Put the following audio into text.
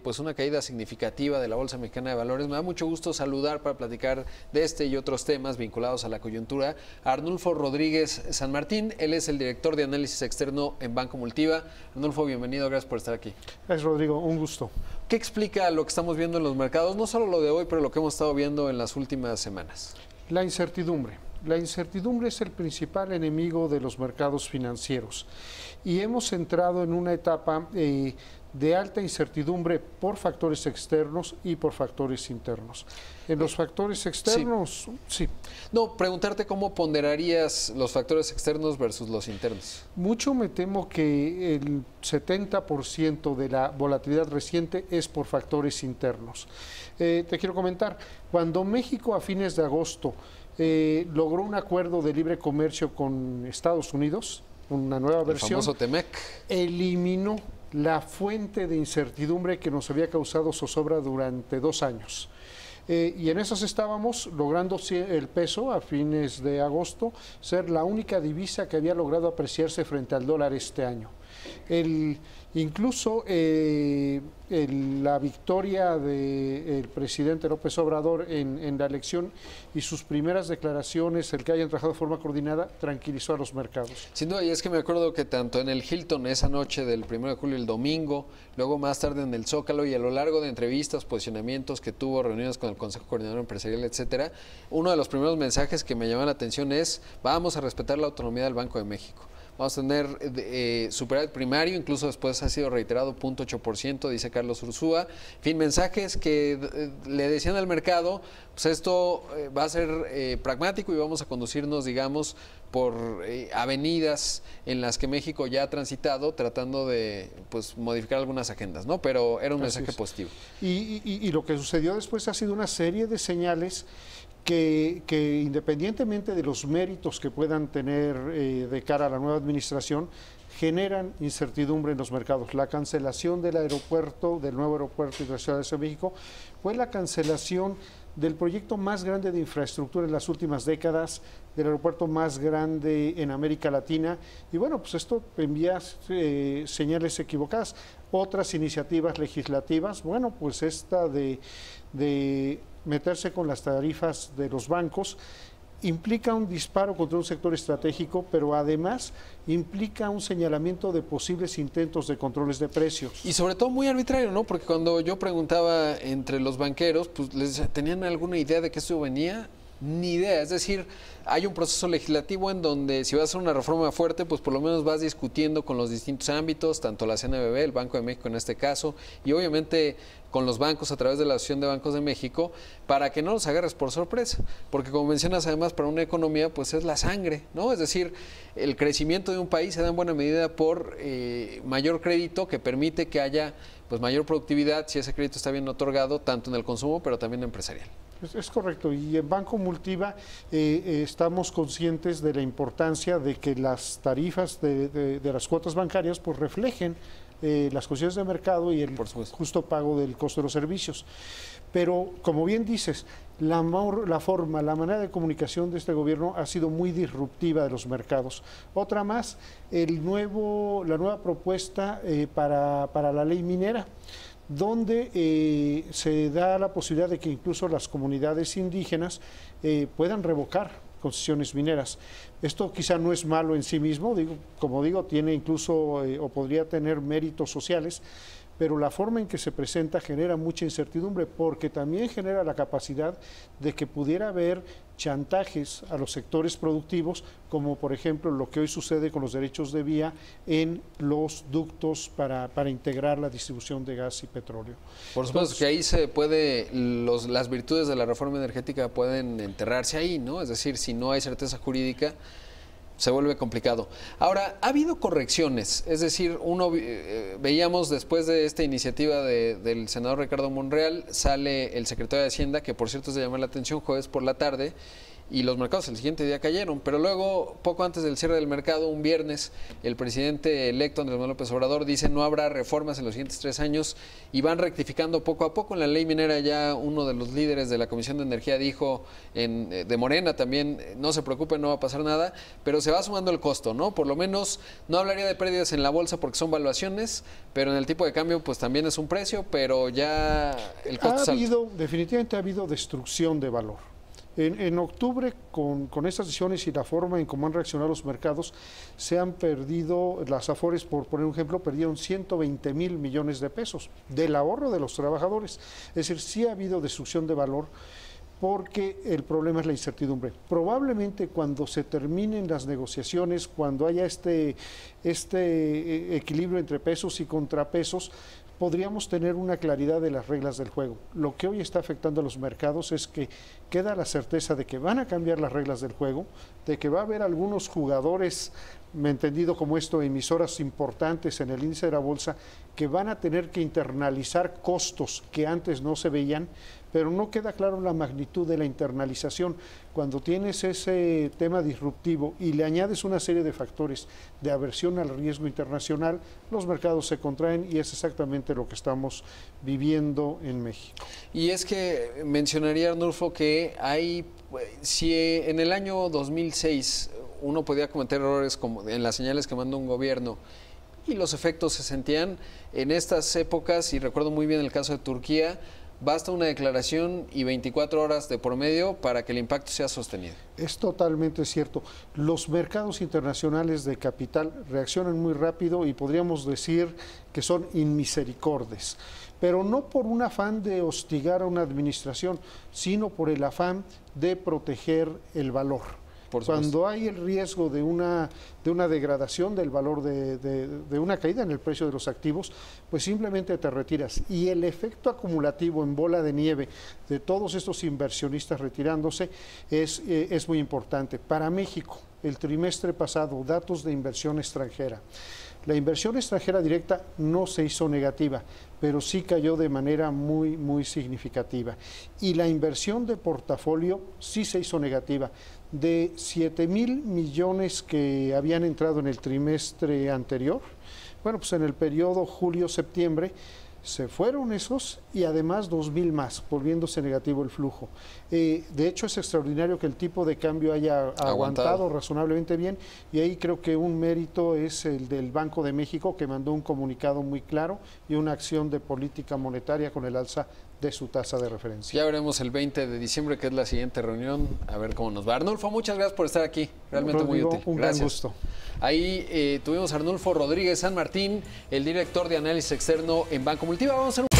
Pues una caída significativa de la Bolsa Mexicana de Valores. Me da mucho gusto saludar para platicar de este y otros temas vinculados a la coyuntura a Arnulfo Rodríguez San Martín. Él es el director de análisis externo en Banco Multiva. Arnulfo, bienvenido, gracias por estar aquí. Gracias, Rodrigo, un gusto. ¿Qué explica lo que estamos viendo en los mercados? No solo lo de hoy, pero lo que hemos estado viendo en las últimas semanas. La incertidumbre. La incertidumbre es el principal enemigo de los mercados financieros y hemos entrado en una etapa de alta incertidumbre por factores externos y por factores internos. En los factores externos, sí. No, preguntarte cómo ponderarías los factores externos versus los internos. Mucho me temo que el 70% de la volatilidad reciente es por factores internos. Te quiero comentar, cuando México a fines de agosto logró un acuerdo de libre comercio con Estados Unidos, una nueva versión, el famoso TEMEC, eliminó la fuente de incertidumbre que nos había causado zozobra durante 2 años. Y en esas estábamos logrando el peso a fines de agosto ser la única divisa que había logrado apreciarse frente al dólar este año. Incluso la victoria del presidente López Obrador en la elección y sus primeras declaraciones, el que hayan trabajado de forma coordinada, tranquilizó a los mercados. Sin duda, y es que me acuerdo que tanto en el Hilton esa noche del 1 de julio, el domingo, luego más tarde en el Zócalo y a lo largo de entrevistas, posicionamientos que tuvo, reuniones con el Consejo Coordinador Empresarial, etcétera, uno de los primeros mensajes que me llamó la atención es: vamos a respetar la autonomía del Banco de México. Vamos a tener superávit primario, incluso después ha sido reiterado 0.8%, dice Carlos Ursúa. En fin, mensajes que le decían al mercado, pues esto va a ser pragmático y vamos a conducirnos, digamos, por avenidas en las que México ya ha transitado, tratando de pues modificar algunas agendas, ¿no? Pero era un mensaje positivo. Y lo que sucedió después ha sido una serie de señales que independientemente de los méritos que puedan tener de cara a la nueva administración, generan incertidumbre en los mercados. La cancelación del nuevo aeropuerto internacional de México, fue la cancelación del proyecto más grande de infraestructura en las últimas décadas, del aeropuerto más grande en América Latina, y bueno, pues esto envía señales equivocadas. Otras iniciativas legislativas, bueno, pues esta de meterse con las tarifas de los bancos, implica un disparo contra un sector estratégico, pero además implica un señalamiento de posibles intentos de controles de precios. Y sobre todo muy arbitrario, ¿no? Porque cuando yo preguntaba entre los banqueros, pues ¿tenían alguna idea de que esto venía? Ni idea, es decir, hay un proceso legislativo en donde si vas a hacer una reforma fuerte, pues por lo menos vas discutiendo con los distintos ámbitos, tanto la CNBV, el Banco de México en este caso, y obviamente con los bancos a través de la Asociación de Bancos de México, para que no los agarres por sorpresa, porque como mencionas además, para una economía pues es la sangre, ¿no? Es decir, el crecimiento de un país se da en buena medida por mayor crédito que permite que haya pues mayor productividad si ese crédito está bien otorgado, tanto en el consumo pero también empresarial. Es correcto, y en Banco Multiva estamos conscientes de la importancia de que las tarifas de las cuotas bancarias pues reflejen las condiciones de mercado y el justo pago del costo de los servicios. Pero, como bien dices, la manera de comunicación de este gobierno ha sido muy disruptiva de los mercados. Otra más, la nueva propuesta para la ley minera, donde se da la posibilidad de que incluso las comunidades indígenas puedan revocar concesiones mineras. Esto quizá no es malo en sí mismo, como digo, tiene incluso o podría tener méritos sociales, pero la forma en que se presenta genera mucha incertidumbre, porque también genera la capacidad de que pudiera haber chantajes a los sectores productivos, como por ejemplo lo que hoy sucede con los derechos de vía en los ductos para integrar la distribución de gas y petróleo. Por supuesto que ahí se puede, las virtudes de la reforma energética pueden enterrarse ahí, ¿no? Es decir, si no hay certeza jurídica, se vuelve complicado. Ahora, ha habido correcciones, es decir, veíamos después de esta iniciativa del senador Ricardo Monreal, sale el secretario de Hacienda, que por cierto es de llamar la atención, jueves por la tarde, y los mercados el siguiente día cayeron. Pero luego, poco antes del cierre del mercado, un viernes, el presidente electo Andrés Manuel López Obrador dice no habrá reformas en los siguientes 3 años y van rectificando poco a poco. En la ley minera ya uno de los líderes de la Comisión de Energía dijo, de Morena también, no se preocupen, no va a pasar nada, pero se va sumando el costo, ¿no? Por lo menos no hablaría de pérdidas en la bolsa porque son valuaciones, pero en el tipo de cambio pues también es un precio, pero ya el costo es alto. Definitivamente ha habido destrucción de valor. En octubre, con estas decisiones y la forma en cómo han reaccionado los mercados, se han perdido, las Afores, por poner un ejemplo, perdieron 120,000 millones de pesos del ahorro de los trabajadores. Es decir, sí ha habido destrucción de valor, porque el problema es la incertidumbre. Probablemente cuando se terminen las negociaciones, cuando haya este equilibrio entre pesos y contrapesos, podríamos tener una claridad de las reglas del juego. Lo que hoy está afectando a los mercados es que queda la certeza de que van a cambiar las reglas del juego, de que va a haber algunos jugadores, me he entendido como esto, emisoras importantes en el índice de la bolsa, que van a tener que internalizar costos que antes no se veían, pero no queda claro la magnitud de la internalización. Cuando tienes ese tema disruptivo y le añades una serie de factores de aversión al riesgo internacional, los mercados se contraen y es exactamente lo que estamos viviendo en México. Y es que mencionaría, Arnulfo, que hay, si en el año 2006 uno podía cometer errores como en las señales que manda un gobierno y los efectos se sentían, en estas épocas, y recuerdo muy bien el caso de Turquía, basta una declaración y 24 horas de promedio para que el impacto sea sostenido. Es totalmente cierto. Los mercados internacionales de capital reaccionan muy rápido y podríamos decir que son inmisericordes, pero no por un afán de hostigar a una administración, sino por el afán de proteger el valor. Cuando hay el riesgo de una degradación del valor, de una caída en el precio de los activos, pues simplemente te retiras. Y el efecto acumulativo en bola de nieve de todos estos inversionistas retirándose es muy importante. Para México, el trimestre pasado, datos de inversión extranjera. La inversión extranjera directa no se hizo negativa, pero sí cayó de manera muy, muy significativa. Y la inversión de portafolio sí se hizo negativa. De 7,000 millones que habían entrado en el trimestre anterior, bueno, pues en el periodo julio-septiembre, se fueron esos y además 2,000 más, volviéndose negativo el flujo. De hecho, es extraordinario que el tipo de cambio haya aguantado razonablemente bien y ahí creo que un mérito es el del Banco de México, que mandó un comunicado muy claro y una acción de política monetaria con el alza de su tasa de referencia. Ya veremos el 20 de diciembre, que es la siguiente reunión, a ver cómo nos va. Arnulfo, muchas gracias por estar aquí, realmente Rodrigo, muy útil. Un gran gusto. Ahí tuvimos a Arnulfo Rodríguez San Martín, el director de análisis externo en Banco Multiva. Vamos a hacer un